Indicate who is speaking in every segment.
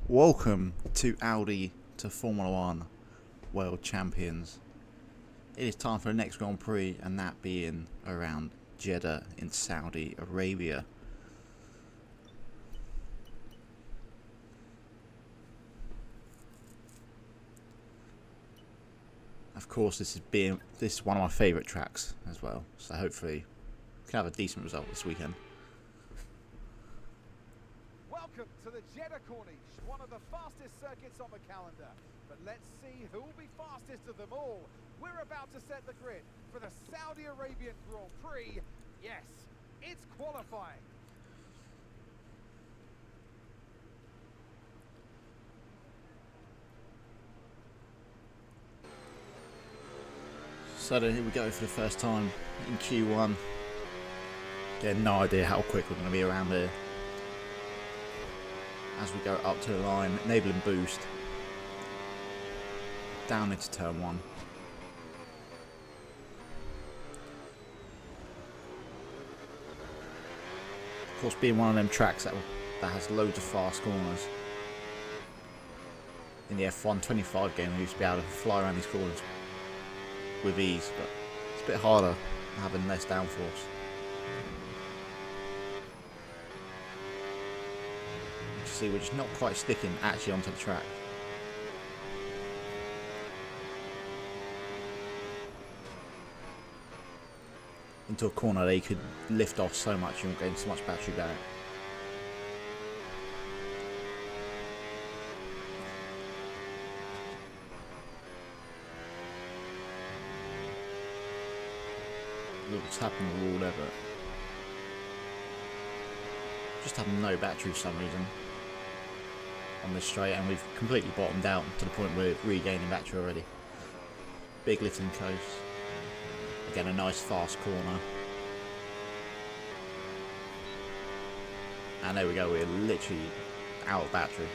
Speaker 1: Welcome to Audi to Formula 1 World Champions. It is time for the next Grand Prix, and that being around Jeddah in Saudi Arabia. Of course, this is one of my favourite tracks as well, so hopefully we can have a decent result this weekend.
Speaker 2: Welcome to the Jeddah Corniche, one of the fastest circuits on the calendar. But let's see who will be fastest of them all. We're about to set the grid for the Saudi Arabian Grand Prix. Yes, it's qualifying.
Speaker 1: So here we go for the first time in Q1. Again, no idea how quick we're going to be around here. As we go up to the line, enabling boost. Down into turn 1. Of course, being one of them tracks that has loads of fast corners. In the F1 25 game, we used to be able to fly around these corners with ease, but it's a bit harder having less downforce. You see, we're just not quite sticking actually onto the track. Into a corner they could lift off so much, you won't gain so much battery back. Look what's happened with all ever. Just having no battery for some reason on this straight, and we've completely bottomed out to the point where we're regaining battery already. Big lifting coast. Again, a nice fast corner. And there we go, we're literally out of battery.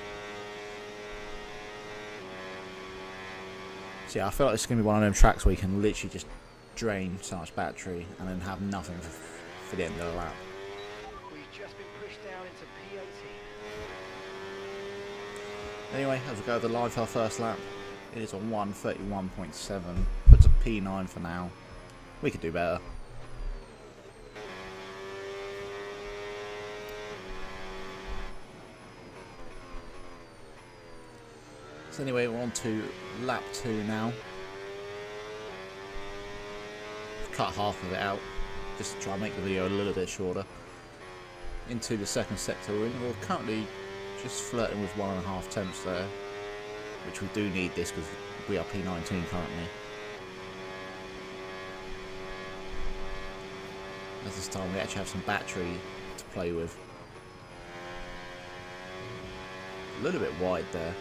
Speaker 1: So yeah, I feel like this is going to be one of them tracks where you can literally just drain so much battery and then have nothing for the end of the lap.
Speaker 2: We've just been pushed down into P18.
Speaker 1: Anyway, as we go to the line for our first lap, it is a 1:31.7, puts a P9 for now. We could do better. So anyway, we're on to lap 2 now. I've cut half of it out just to try and make the video a little bit shorter. Into the second sector, we're currently just flirting with 1.5 temps there, which we do need this because we are P19 currently. As this time we actually have some battery to play with. A little bit wide there.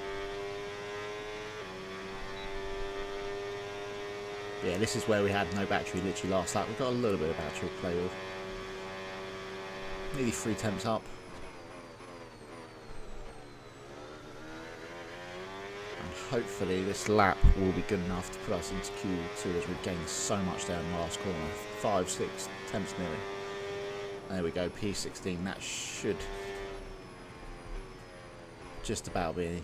Speaker 1: Yeah, this is where we had no battery literally last lap. We've got a little bit of battery to play with. Nearly 3 temps up. And hopefully this lap will be good enough to put us into Q2 as we gained so much there in the last corner. 5-6 temps nearly. And there we go, P16. That should just about be.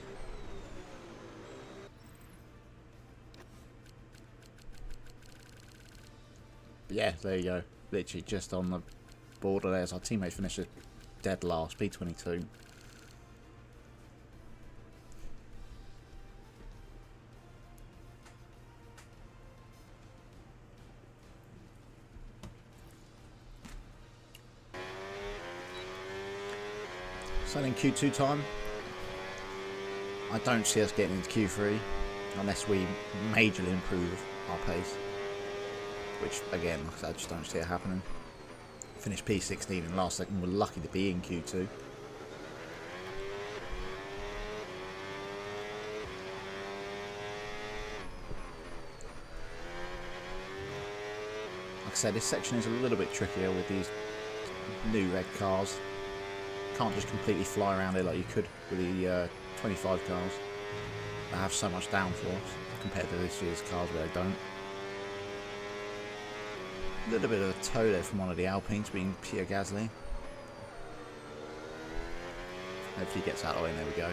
Speaker 1: But yeah, there you go. Literally just on the border there as our teammate finishes dead last, P22. So in Q2 time, I don't see us getting into Q3 unless we majorly improve our pace. Which, again, I just don't see it happening. Finished P16 in last second. We're lucky to be in Q2. Like I said, this section is a little bit trickier with these new red cars. Can't just completely fly around it like you could with the 25 cars. They have so much downforce compared to this year's cars where they don't. A little bit of a toe there from one of the Alpines, being Pierre Gasly. Hopefully he gets out of the way, and there we go.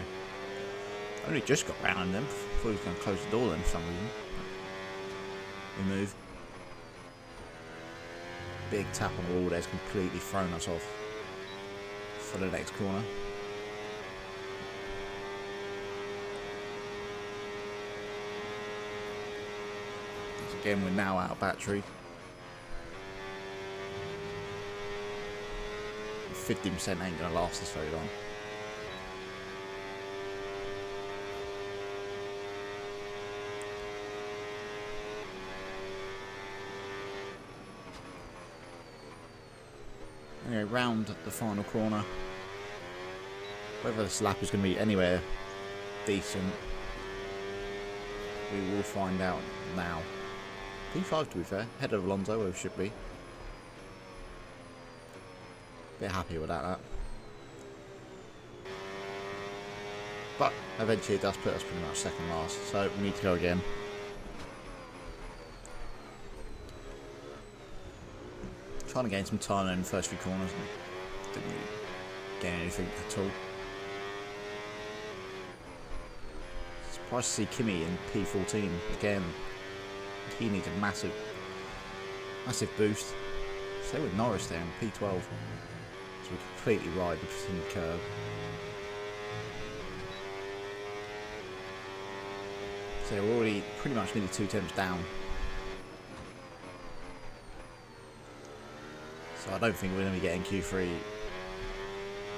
Speaker 1: Only just got round them. Thought he was going to close the door then for some reason. We move. Big tap on the wall there's completely thrown us off for the next corner. So again, we're now out of battery. 50% ain't going to last us very long. Anyway, round the final corner. Whether this lap is going to be anywhere decent, we will find out now. P5 to be fair, ahead of Alonso where we should be. Bit happy with that. But eventually it does put us pretty much second last, so we need to go again. Trying to gain some time in the first few corners and didn't really gain anything at all. Surprised to see Kimi in P14 again. He needs a massive boost. Stay with Norris there in P12. So we completely ride the precision curve. So we're already pretty much nearly 2 temps down. So I don't think we're going to be getting Q3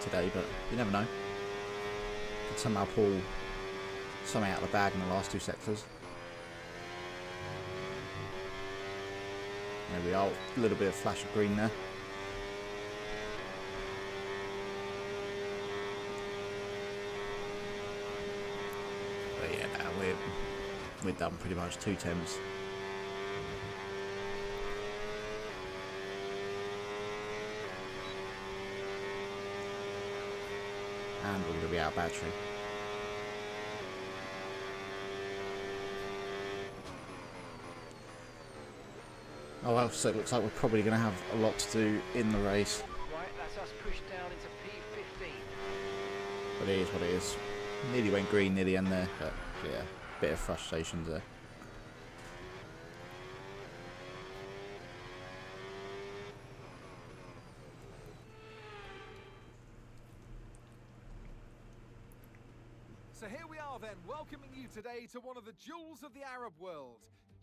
Speaker 1: today, but you never know. Could somehow pull something out of the bag in the last 2 sectors. There we are, a little bit of flash of green there. But yeah, now we're done pretty much 2 temps. And we're going to be out of battery. Oh well, so it looks like we're probably going to have a lot to do in the race.
Speaker 3: Right, that's us pushed down into P15.
Speaker 1: But it is what it is. Nearly went green near the end there, but yeah, bit of frustration there.
Speaker 2: So here we are then, welcoming you today to one of the jewels of the Arab world,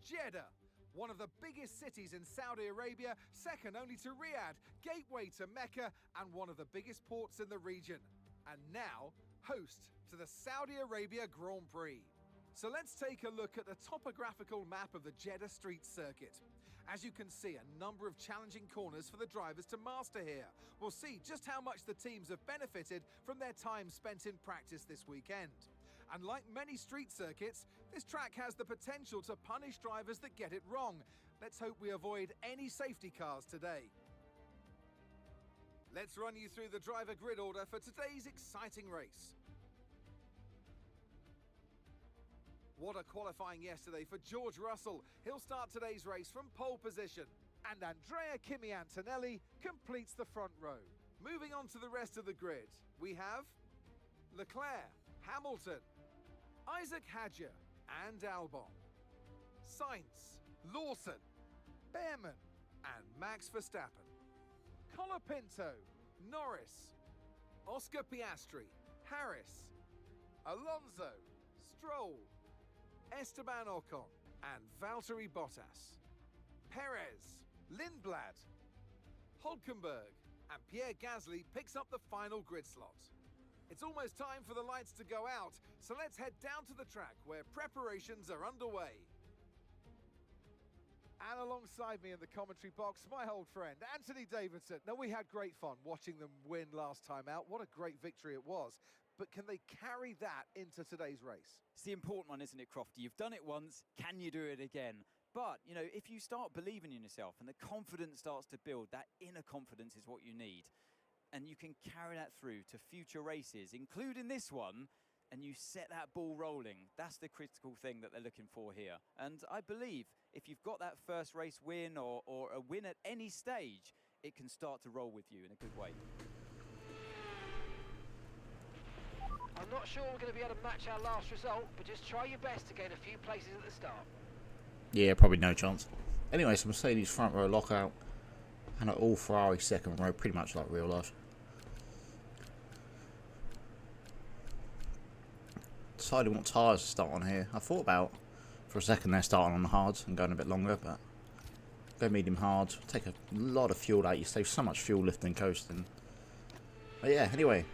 Speaker 2: Jeddah. One of the biggest cities in Saudi Arabia, second only to Riyadh, gateway to Mecca, and one of the biggest ports in the region. And now, host to the Saudi Arabia Grand Prix. So let's take a look at the topographical map of the Jeddah Street Circuit. As you can see, a number of challenging corners for the drivers to master here. We'll see just how much the teams have benefited from their time spent in practice this weekend. And like many street circuits, this track has the potential to punish drivers that get it wrong. Let's hope we avoid any safety cars today. Let's run you through the driver grid order for today's exciting race. What a qualifying yesterday for George Russell. He'll start today's race from pole position. And Andrea Kimi Antonelli completes the front row. Moving on to the rest of the grid, we have Leclerc, Hamilton, Isaac Hadjar and Albon, Sainz, Lawson, Behrman and Max Verstappen, Colapinto, Norris, Oscar Piastri, Harris, Alonso, Stroll, Esteban Ocon and Valtteri Bottas, Perez, Lindblad, Hülkenberg and Pierre Gasly picks up the final grid slot. It's almost time for the lights to go out, so let's head down to the track where preparations are underway. And alongside me in the commentary box, my old friend, Anthony Davidson. Now, we had great fun watching them win last time out. What a great victory it was. But can they carry that into today's race?
Speaker 4: It's the important one, isn't it, Crofty? You've done it once, can you do it again? But, you know, if you start believing in yourself and the confidence starts to build, that inner confidence is what you need. And you can carry that through to future races, including this one, and you set that ball rolling. That's the critical thing that they're looking for here. And I believe if you've got that first race win or a win at any stage, it can start to roll with you in a good way.
Speaker 3: I'm not sure we're going to be able to match our last result, but just try your best to gain a few places at the start.
Speaker 1: Yeah, probably no chance. Anyway, so Mercedes front row lockout, and all Ferrari second row, pretty much like real life. Deciding what tyres to start on here. I thought about, for a second there, starting on the hards and going a bit longer, but go medium hard, take a lot of fuel out, you save so much fuel lifting coasting. But yeah, anyway.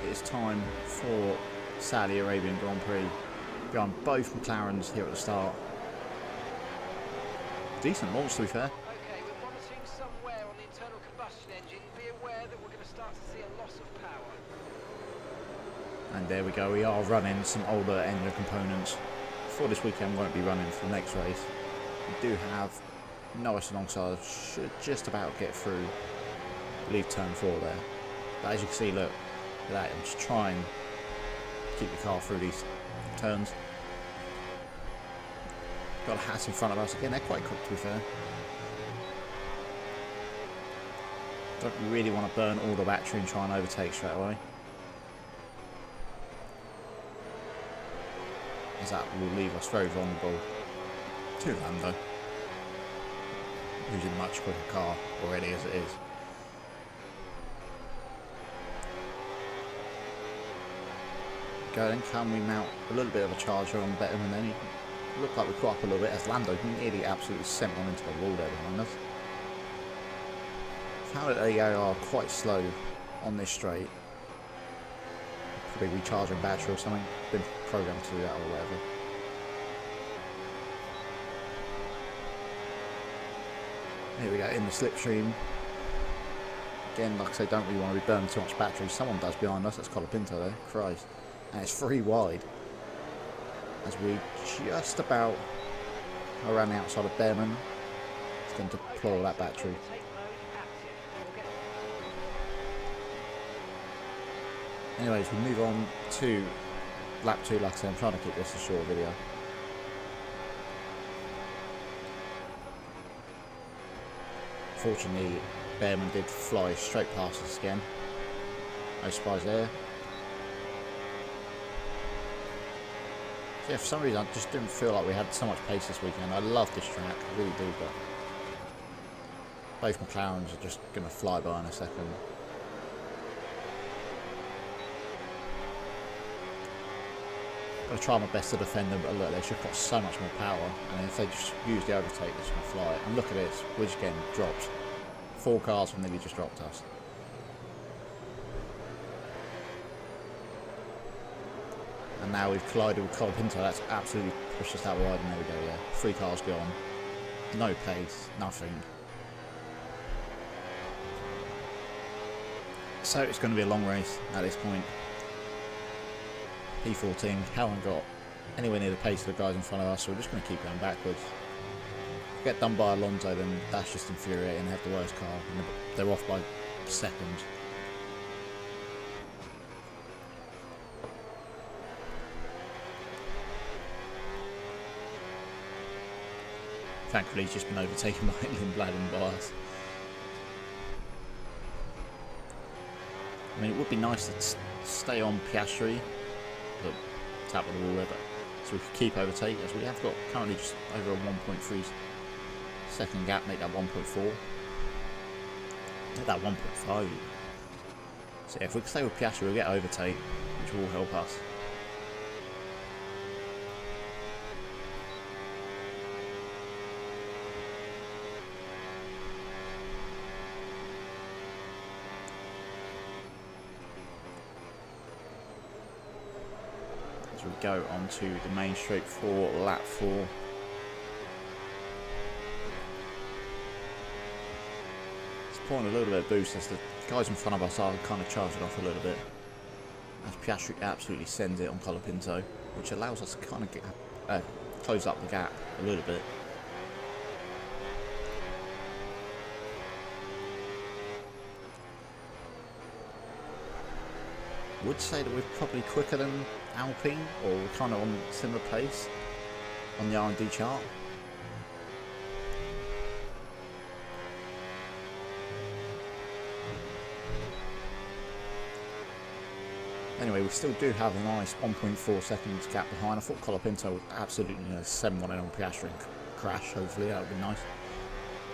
Speaker 1: It's time for Saudi Arabian Grand Prix. Behind both McLarens here at the start. Decent launch, to be fair.
Speaker 3: Okay, we're monitoring somewhere on the internal combustion engine. Be aware that we're going to start to see a loss of power.
Speaker 1: And there we go, we are running some older engine components. For this weekend, we won't be running for the next race. We do have Norris alongside, should just about get through, I believe, turn 4 there. But as you can see, look at that, I'm just trying to keep the car through these turns. Got a Haas in front of us, again, they're quite quick to be fair. Don't really want to burn all the battery and try and overtake straight away. As that will leave us very vulnerable to Lando, using a much quicker car already as it is. Go then, can we mount a little bit of a charger on the better, and then it looked like we caught up a little bit as Lando nearly absolutely sent one into the wall there behind us. Found that they are quite slow on this straight. Probably recharging battery or something, been programmed to do that or whatever. Here we go, in the slipstream. Again, like I say, don't really want to be burning too much battery. Someone does behind us, that's Colapinto there, Christ. And it's 3 wide. As we just about around the outside of Behrman. It's going to deploy that battery. Anyways, we move on to lap 2. Like I said, I'm trying to keep this a short video. Fortunately, Behrman did fly straight past us again. No surprise there. So yeah, for some reason I just didn't feel like we had so much pace this weekend. I love this track, I really do, but both McLarens are just going to fly by in a second. I'm going to try my best to defend them, but look, they've just got so much more power, and if they just use the overtake, they're just going to fly. And look at this, we're just getting dropped. 4 cars have nearly just dropped us. And now we've collided with Colapinto, that's absolutely pushed us out wide, and there we go, yeah. 3 cars gone. No pace, nothing. So it's going to be a long race at this point. P14 haven't got anywhere near the pace of the guys in front of us, so we're just going to keep going backwards. If we get done by Alonso, then that's just infuriating. They have the worst car, and they're off by seconds. Thankfully, he's just been overtaken by Lindblad and Bias. I mean, it would be nice to stay on Piastri, the tap of the wall there, but so we could keep overtake, as we have got currently just over a 1.3 second gap, make that 1.4, make that 1.5. So yeah, if we can stay with Piastri, we'll get overtake, which will help us. As we go onto the main straight for lap 4. It's pouring a little bit of boost as the guys in front of us are kind of charging off a little bit. As Piastri absolutely sends it on Colapinto, which allows us to kind of get, close up the gap a little bit. Would say that we're probably quicker than Alpine, or we're kind of on similar pace on the R&D chart. Anyway, we still do have a nice 1.4 seconds gap behind. I thought Colapinto would absolutely 7-1 on Piastri and crash, hopefully. That would be nice.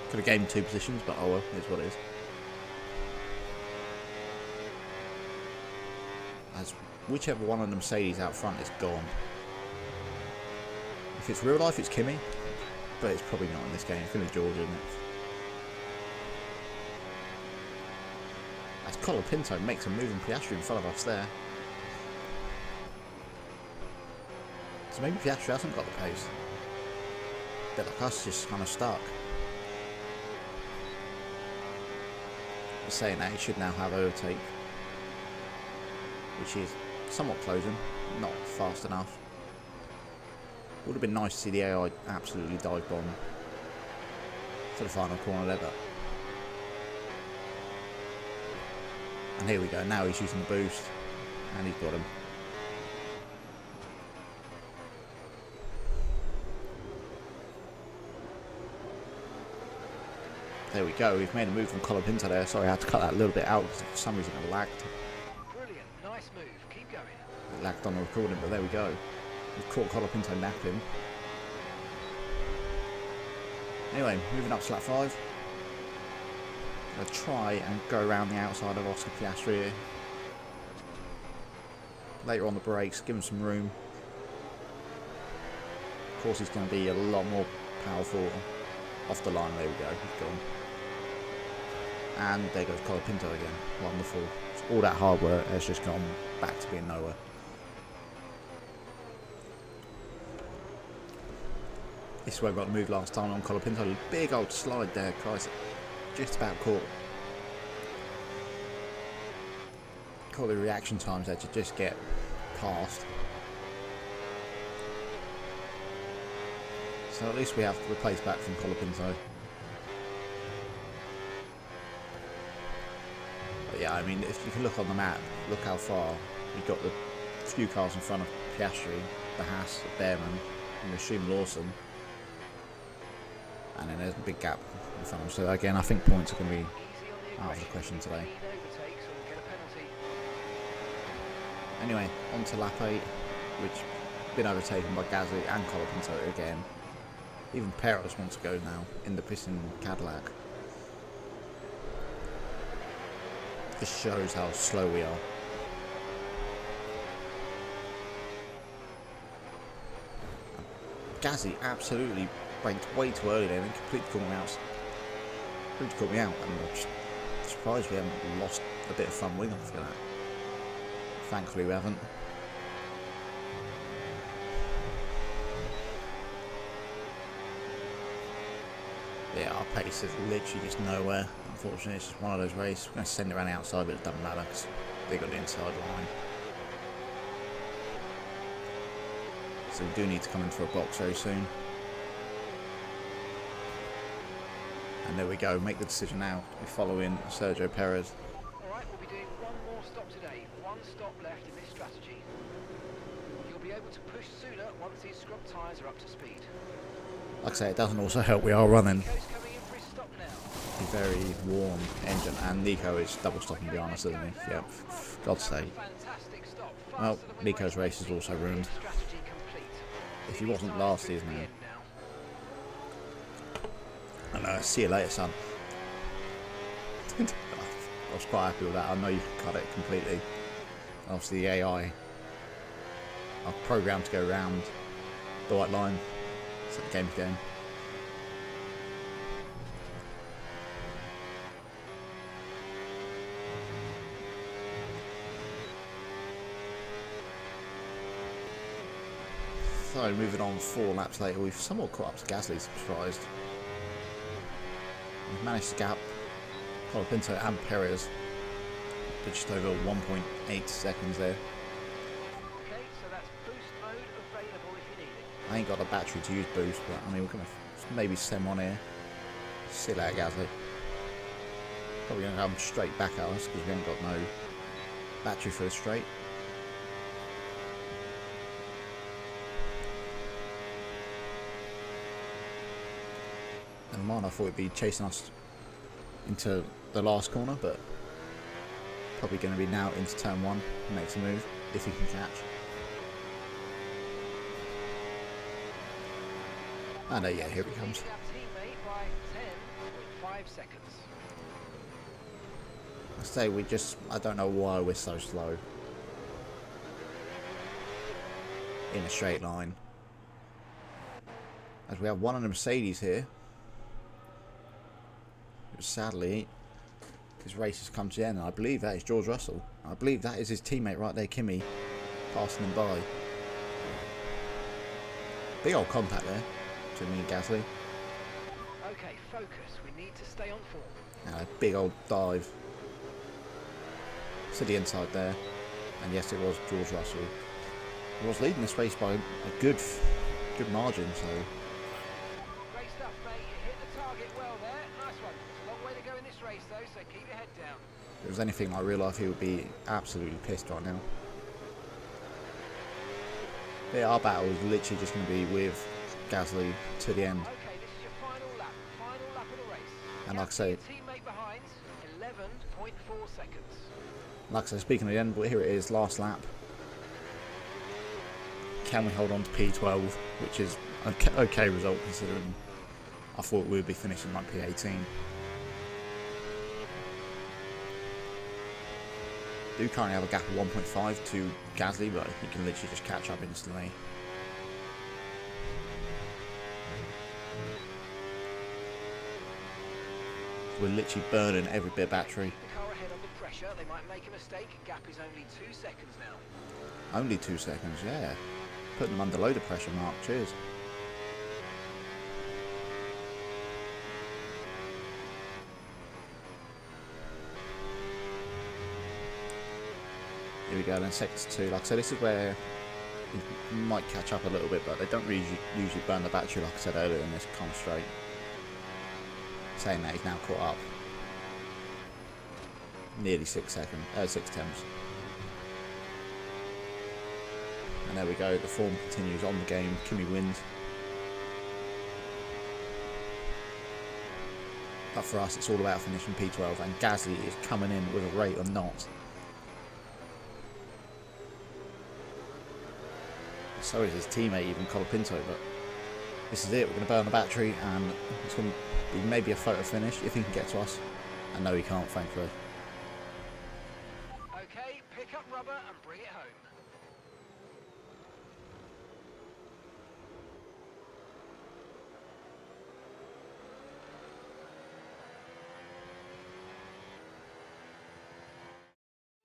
Speaker 1: Could have gained 2 positions, but oh well, it's what it is. As whichever one of the Mercedes out front is gone. If it's real life, it's Kimi, but it's probably not in this game. It's going to be George, isn't it? As Colapinto makes a move and Piastri in front of us there. So maybe Piastri hasn't got the pace. A bit like us, just kind of stuck. But saying that, he should now have overtake, which is somewhat closing, not fast enough. Would have been nice to see the AI absolutely dive bomb for the final corner there, but. And here we go, now he's using the boost, and he's got him. There we go, we've made a move from Colapinto there. Sorry, I had to cut that a little bit out because for some reason it lagged.
Speaker 3: Brilliant, nice move, keep going.
Speaker 1: It lagged on the recording, but there we go. We've caught Colapinto napping. Anyway, moving up to lap 5. Gonna try and go around the outside of Oscar Piastri here. Later on the brakes, give him some room. Of course, he's going to be a lot more powerful off the line. There we go, he's gone. And there goes Colapinto again. Wonderful. All that hard work has just gone back to being nowhere. This is where I got the move last time on Colapinto. Big old slide there, Christ. Just about caught the reaction times there to just get past. So at least we have the pace back from Colapinto. But yeah, I mean, if you can look on the map, look how far we've got the few cars in front of Piastri, the Haas, the Behrman, and the Schum Lawson. And then there's a big gap in front of them. So again, I think points are going to be out of the question today. Anyway, on to lap 8, which has been overtaken by Gasly and Colapinto again. Even Perez wants to go now in the pissing Cadillac. This shows how slow we are. Gasly absolutely braked way too early there and completely caught me out. And I'm just surprised we haven't lost a bit of front wing off of that. Thankfully we haven't. Yeah, our pace is literally just nowhere. Unfortunately, it's just one of those races. We're going to send it around the outside, but it doesn't matter because they got the inside line. So we do need to come in for a box very soon. And there we go, make the decision now. We follow in Sergio Perez.
Speaker 3: Alright, we'll be doing one more stop today. One stop left in this strategy. You'll be able to push sooner once these scrub tyres are up to speed.
Speaker 1: Like I say, it doesn't also help we are running
Speaker 3: Nico's coming in for his stop now.
Speaker 1: a very warm engine, and Nico is double stopping behind us, isn't he? Yep, God's sake.
Speaker 3: Fantastic stop.
Speaker 1: Well, Nico's race is also ruined.
Speaker 3: Strategy complete.
Speaker 1: If he wasn't last, he is now. And see you later, son. I was quite happy with that. I know you can cut it completely. Obviously, the AI are programmed to go around the white line. So the game's game. So moving on 4 laps later, we've somewhat caught up to Gasly, surprised. We've managed to gap Colapinto and Perez to just over 1.8 seconds there.
Speaker 3: Okay, so that's boost mode available if you need it.
Speaker 1: I ain't got a battery to use boost, but I mean we're gonna maybe stem on here. See you later, Gasly. Probably gonna come straight back at us because we haven't got no battery for the straight. And mine, I thought it'd be chasing us into the last corner, but Probably going to be now into turn 1. Makes a move if he can catch. Oh no, yeah, here he comes. I say I don't know why we're so slow in a straight line. As we have one on the Mercedes here. Sadly, his race has come to the end, and I believe that is George Russell. I believe that is his teammate right there, Kimi, passing him by. Big old contact there between me and Gasly.
Speaker 3: Okay, focus. We need to stay on form.
Speaker 1: And a big old dive to the inside there, and yes, it was George Russell. He was leading this race by a good margin, so.
Speaker 3: Great stuff, mate. You hit the target well there. Nice one. It's a long way to go in this race, though, so keep your head down.
Speaker 1: If it was anything like real life, he would be absolutely pissed right now. But yeah, our battle is literally just going to be with Gasly to the end.
Speaker 3: Okay, this is your final lap of the race.
Speaker 1: And like I say,
Speaker 3: teammate behind, 11.4 seconds.
Speaker 1: Like I said, speaking of the end, but here it is, last lap. Can we hold on to P12, which is an okay result considering I thought we would be finishing like P18. Do currently have a gap of 1.5 to Gasly, but he can literally just catch up instantly. We're literally burning every bit of battery.
Speaker 3: The car ahead under pressure, they might make a mistake. Gap is only 2 seconds now.
Speaker 1: Only 2 seconds, yeah. Putting them under load of pressure, Mark. Cheers. Here we go, then sector 2. Like I said, this is where you might catch up a little bit, but they don't really usually burn the battery, like I said earlier, in this kind of straight. Saying that, he's now caught up. Nearly 6 tenths. And there we go, the form continues on the game. Kimi wins. But for us, it's all about finishing P12, and Gasly is coming in with a rate or not. So is his teammate, even Colapinto, but this is it. We're going to burn the battery, and it's going to be maybe a photo finish if he can get to us. And no, he can't, thankfully.
Speaker 3: Okay, pick up rubber and bring it home.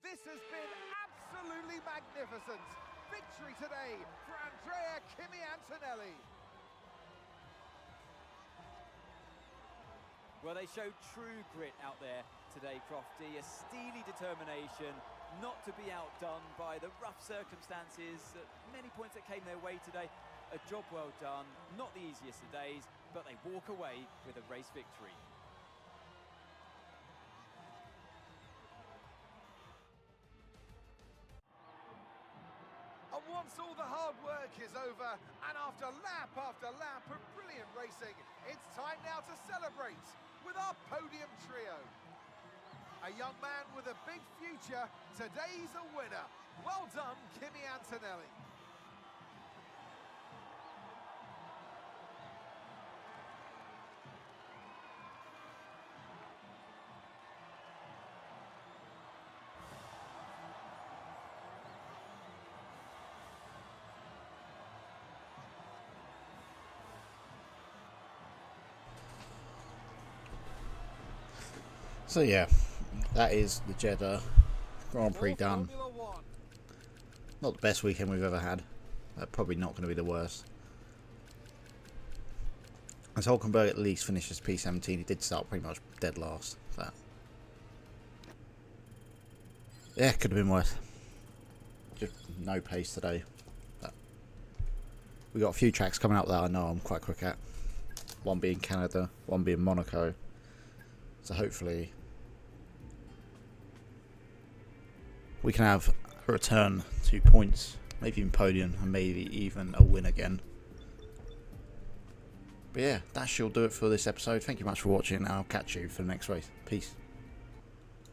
Speaker 2: This has been absolutely magnificent. Victory today for Andrea Kimi Antonelli.
Speaker 4: Well, they showed true grit out there today, Crofty. A steely determination not to be outdone by the rough circumstances. Many points that came their way today. A job well done. Not the easiest of days, but they walk away with a race victory.
Speaker 2: And once all the hard work is over, and after lap of brilliant racing, it's time now to celebrate with our podium trio. A young man with a big future, today's a winner. Well done, Kimi Antonelli.
Speaker 1: So yeah, that is the Jeddah Grand Prix done. Not the best weekend we've ever had. Probably not going to be the worst. As Hulkenberg at least finishes P17, he did start pretty much dead last. But yeah, could have been worse. Just no pace today. But we got a few tracks coming up that I know I'm quite quick at. One being Canada, one being Monaco. So hopefully we can have a return to points, maybe even podium, and maybe even a win again. But yeah, that should do it for this episode. Thank you much for watching, and I'll catch you for the next race. Peace.